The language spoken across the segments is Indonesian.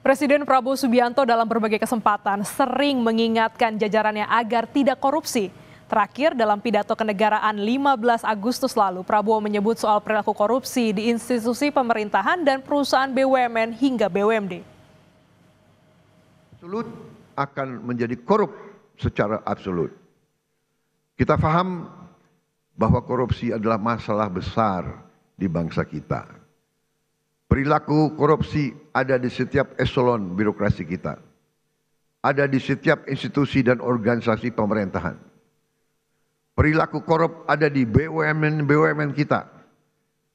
Presiden Prabowo Subianto dalam berbagai kesempatan sering mengingatkan jajarannya agar tidak korupsi. Terakhir dalam pidato kenegaraan 15 Agustus lalu, Prabowo menyebut soal perilaku korupsi di institusi pemerintahan dan perusahaan BUMN hingga BUMD. Absolut akan menjadi korup secara absolut. Kita paham bahwa korupsi adalah masalah besar di bangsa kita. Perilaku korupsi ada di setiap eselon birokrasi kita. Ada di setiap institusi dan organisasi pemerintahan. Perilaku korup ada di BUMN kita.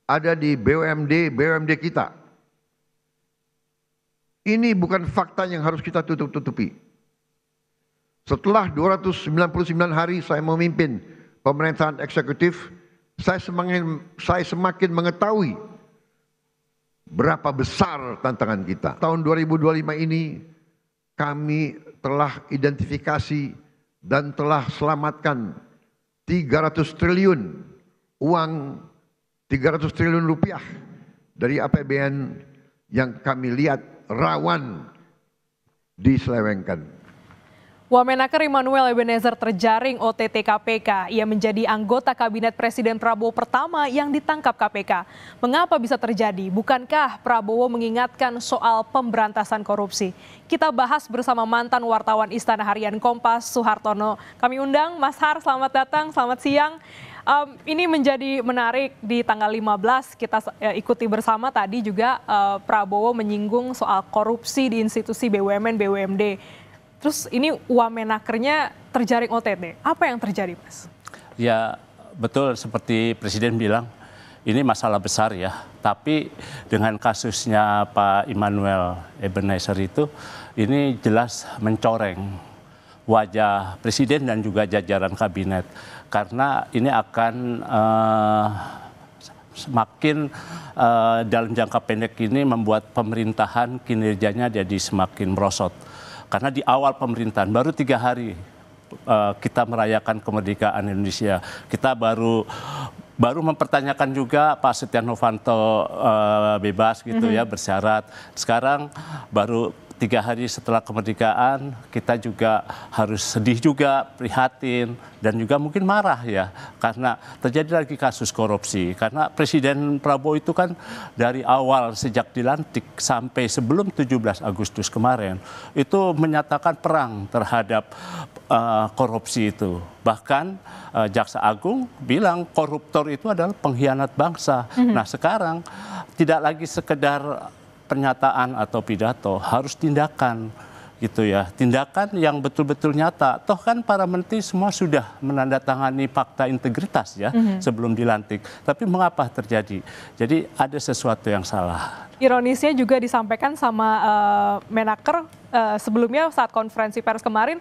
Ada di BUMD kita. Ini bukan fakta yang harus kita tutup-tutupi. Setelah 299 hari saya memimpin pemerintahan eksekutif, saya semakin mengetahui berapa besar tantangan kita. Tahun 2025 ini kami telah identifikasi dan telah selamatkan 300 triliun uang, 300 triliun rupiah dari APBN yang kami lihat rawan diselewengkan. Wamenaker Immanuel Ebenezer terjaring OTT KPK. Ia menjadi anggota kabinet Presiden Prabowo pertama yang ditangkap KPK. Mengapa bisa terjadi? Bukankah Prabowo mengingatkan soal pemberantasan korupsi? Kita bahas bersama mantan wartawan Istana Harian Kompas, Suhartono. Kami undang Mas Har, selamat datang, selamat siang. Ini menjadi menarik di tanggal 15 kita ikuti bersama tadi juga Prabowo menyinggung soal korupsi di institusi BUMN, BUMD. Terus ini Wamenakernya terjaring OTT. Apa yang terjadi, Mas? Ya, betul seperti Presiden bilang, ini masalah besar ya. Tapi dengan kasusnya Pak Immanuel Ebenezer itu, ini jelas mencoreng wajah Presiden dan juga jajaran kabinet. Karena ini akan semakin dalam jangka pendek ini membuat pemerintahan kinerjanya jadi semakin merosot. Karena di awal pemerintahan, baru 3 hari kita merayakan kemerdekaan Indonesia. Kita baru mempertanyakan juga Pak Setia Novanto bebas gitu ya, bersyarat. Sekarang baru 3 hari setelah kemerdekaan, kita juga harus sedih juga, prihatin, dan juga mungkin marah ya. Karena terjadi lagi kasus korupsi. Karena Presiden Prabowo itu kan dari awal sejak dilantik sampai sebelum 17 Agustus kemarin, itu menyatakan perang terhadap korupsi itu. Bahkan Jaksa Agung bilang koruptor itu adalah pengkhianat bangsa. Nah sekarang tidak lagi sekedar pernyataan atau pidato, harus tindakan gitu ya. Tindakan yang betul-betul nyata. Toh kan para menteri semua sudah menandatangani fakta integritas ya sebelum dilantik. Tapi mengapa terjadi? Jadi ada sesuatu yang salah. Ironisnya juga disampaikan sama Menaker sebelumnya saat konferensi pers kemarin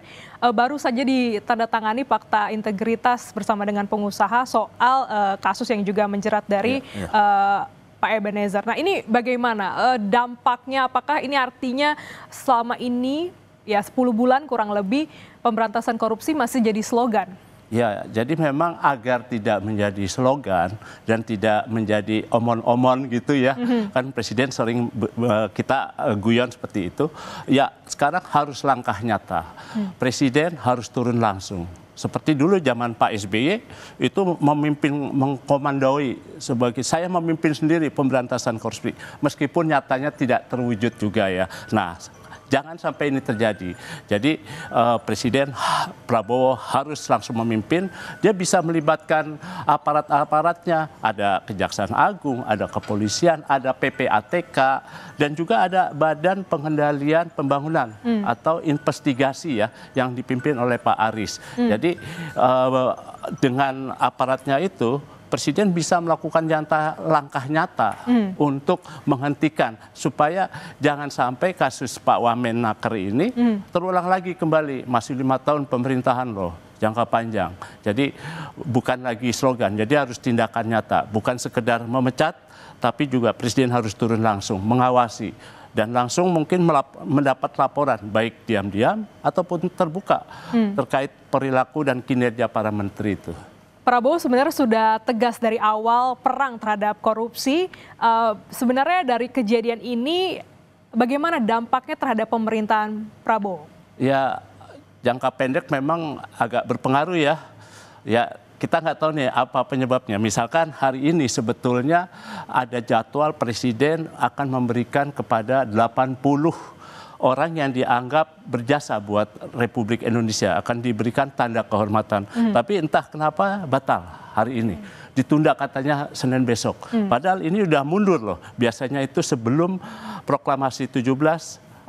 baru saja ditandatangani fakta integritas bersama dengan pengusaha soal kasus yang juga menjerat dari Pak Ebenezer. Nah ini bagaimana dampaknya? Apakah ini artinya selama ini ya 10 bulan kurang lebih pemberantasan korupsi masih jadi slogan? Ya, jadi memang agar tidak menjadi slogan dan tidak menjadi omon-omon gitu ya. Kan Presiden sering kita guyon seperti itu. Ya sekarang harus langkah nyata. Presiden harus turun langsung. Seperti dulu zaman Pak SBY itu memimpin, mengkomandoi sebagai saya memimpin sendiri pemberantasan korupsi. Meskipun nyatanya tidak terwujud juga ya. Nah jangan sampai ini terjadi. Jadi Presiden Prabowo harus langsung memimpin. Dia bisa melibatkan aparat-aparatnya. Ada Kejaksaan Agung, ada Kepolisian, ada PPATK, dan juga ada Badan Pengendalian Pembangunan atau investigasi ya yang dipimpin oleh Pak Aris. Jadi dengan aparatnya itu Presiden bisa melakukan langkah nyata untuk menghentikan supaya jangan sampai kasus Pak Wamenaker ini terulang lagi kembali. Masih 5 tahun pemerintahan loh, jangka panjang. Jadi bukan lagi slogan, jadi harus tindakan nyata. Bukan sekedar memecat, tapi juga Presiden harus turun langsung, mengawasi. Dan langsung mungkin mendapat laporan, baik diam-diam ataupun terbuka terkait perilaku dan kinerja para menteri itu. Prabowo sebenarnya sudah tegas dari awal perang terhadap korupsi. Sebenarnya dari kejadian ini bagaimana dampaknya terhadap pemerintahan Prabowo? Ya, jangka pendek memang agak berpengaruh ya. Ya, kita nggak tahu nih apa penyebabnya. Misalkan hari ini sebetulnya ada jadwal presiden akan memberikan kepada 80 orang yang dianggap berjasa buat Republik Indonesia akan diberikan tanda kehormatan. Tapi entah kenapa batal hari ini. Ditunda katanya Senin besok. Padahal ini udah mundur loh. Biasanya itu sebelum proklamasi 17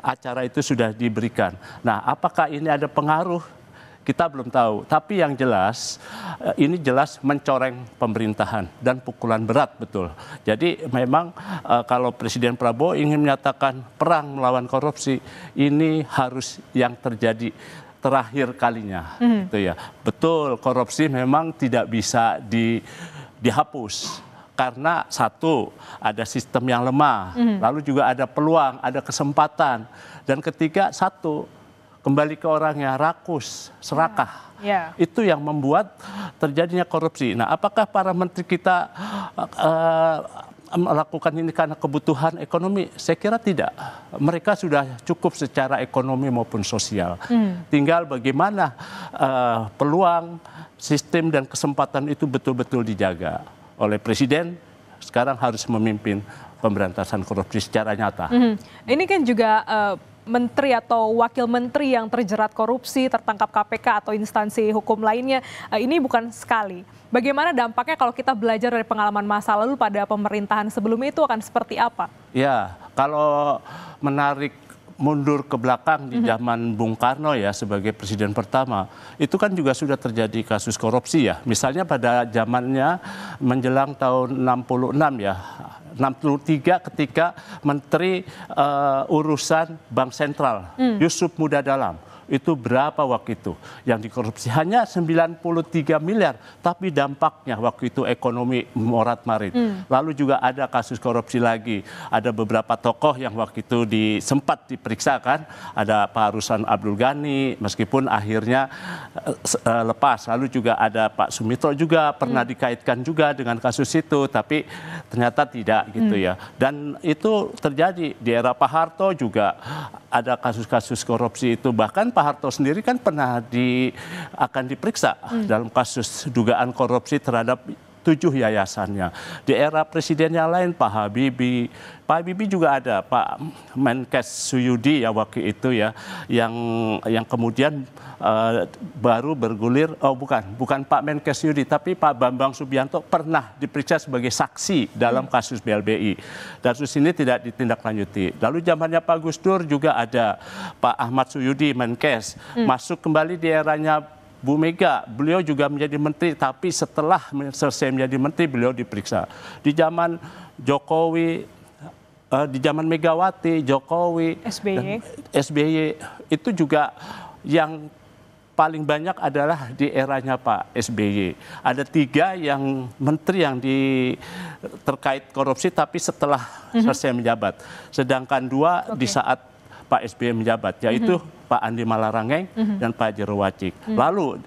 acara itu sudah diberikan. Nah, apakah ini ada pengaruh? Kita belum tahu, tapi yang jelas ini jelas mencoreng pemerintahan dan pukulan berat betul. Jadi memang kalau Presiden Prabowo ingin menyatakan perang melawan korupsi, ini harus yang terjadi terakhir kalinya. Gitu ya. Betul, korupsi memang tidak bisa dihapus. Karena satu, ada sistem yang lemah, lalu juga ada peluang, ada kesempatan. Dan ketiga, satu, kembali ke orangnya, rakus, serakah. Itu yang membuat terjadinya korupsi. Nah, apakah para menteri kita melakukan ini karena kebutuhan ekonomi? Saya kira tidak. Mereka sudah cukup secara ekonomi maupun sosial. Tinggal bagaimana peluang, sistem, dan kesempatan itu betul-betul dijaga oleh Presiden. Sekarang harus memimpin pemberantasan korupsi secara nyata. Ini kan juga menteri atau wakil menteri yang terjerat korupsi, tertangkap KPK atau instansi hukum lainnya, ini bukan sekali. Bagaimana dampaknya kalau kita belajar dari pengalaman masa lalu pada pemerintahan sebelumnya itu akan seperti apa? Ya, kalau menarik mundur ke belakang di zaman Bung Karno ya sebagai presiden pertama, itu kan juga sudah terjadi kasus korupsi ya. Misalnya pada zamannya menjelang tahun 66 ya, 63 ketika Menteri Urusan Bank Sentral, Yusuf Muda Dalam. Itu berapa waktu itu yang dikorupsi? Hanya 93 miliar, tapi dampaknya waktu itu ekonomi morat-marit. Lalu juga ada kasus korupsi lagi. Ada beberapa tokoh yang waktu itu sempat diperiksa kan. Ada Pak Ruslan Abdul Ghani, meskipun akhirnya lepas. Lalu juga ada Pak Sumitro juga pernah dikaitkan juga dengan kasus itu, tapi ternyata tidak gitu ya. Dan itu terjadi di era Pak Harto juga ada kasus-kasus korupsi itu. Bahkan Pak Harto sendiri kan pernah akan diperiksa dalam kasus dugaan korupsi terhadap 7 yayasannya. Di era presiden yang lain, Pak Habibie juga ada, Pak Menkes Suyudi ya waktu itu ya, yang kemudian baru bergulir, bukan Pak Menkes Suyudi, tapi Pak Bambang Subianto pernah diperiksa sebagai saksi dalam kasus BLBI. Dan kasus ini tidak ditindaklanjuti. Lalu zamannya Pak Gus Dur juga ada Pak Ahmad Suyudi Menkes, masuk kembali di eranya Bu Mega, beliau juga menjadi menteri, tapi setelah selesai menjadi menteri beliau diperiksa. Di zaman Jokowi, di zaman Megawati, Jokowi, SBY itu juga yang paling banyak adalah di eranya Pak SBY. Ada 3 yang menteri yang terkait korupsi, tapi setelah selesai menjabat. Sedangkan 2 di saat Pak SBY menjabat, yaitu Pak Andi Malarangeng dan Pak Jero Wacik. Lalu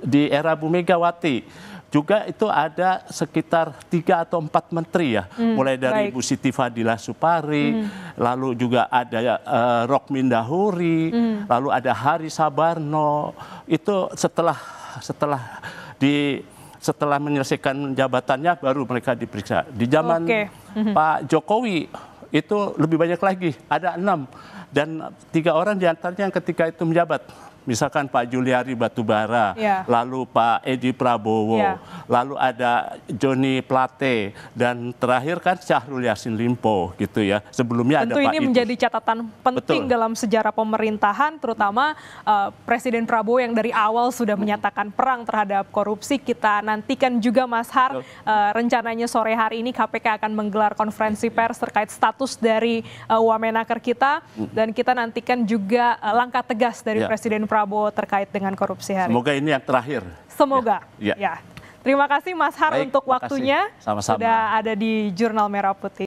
di era Bu Megawati juga itu ada sekitar 3 atau 4 menteri ya, mulai dari Bu Siti Fadila Supari, lalu juga ada Rokhmin Dahuri, lalu ada Hari Sabarno. Itu setelah menyelesaikan jabatannya baru mereka diperiksa. Di zaman Pak Jokowi itu lebih banyak lagi, ada 6. Dan 3 orang diantaranya yang ketika itu menjabat. Misalkan Pak Juliari Batubara, lalu Pak Edi Prabowo, lalu ada Joni Plate, dan terakhir kan Syahrul Yassin Limpo gitu ya. Sebelumnya tentu ada Pak ini menjadi catatan penting dalam sejarah pemerintahan, terutama Presiden Prabowo yang dari awal sudah menyatakan perang terhadap korupsi. Kita nantikan juga Mas Har, rencananya sore hari ini KPK akan menggelar konferensi pers terkait status dari Wamenaker kita, dan kita nantikan juga langkah tegas dari Presiden Prabowo terkait dengan korupsi hari. Semoga ini yang terakhir. Semoga. Ya. Terima kasih Mas Har untuk waktunya. Sama-sama. Sudah ada di Jurnal Merah Putih.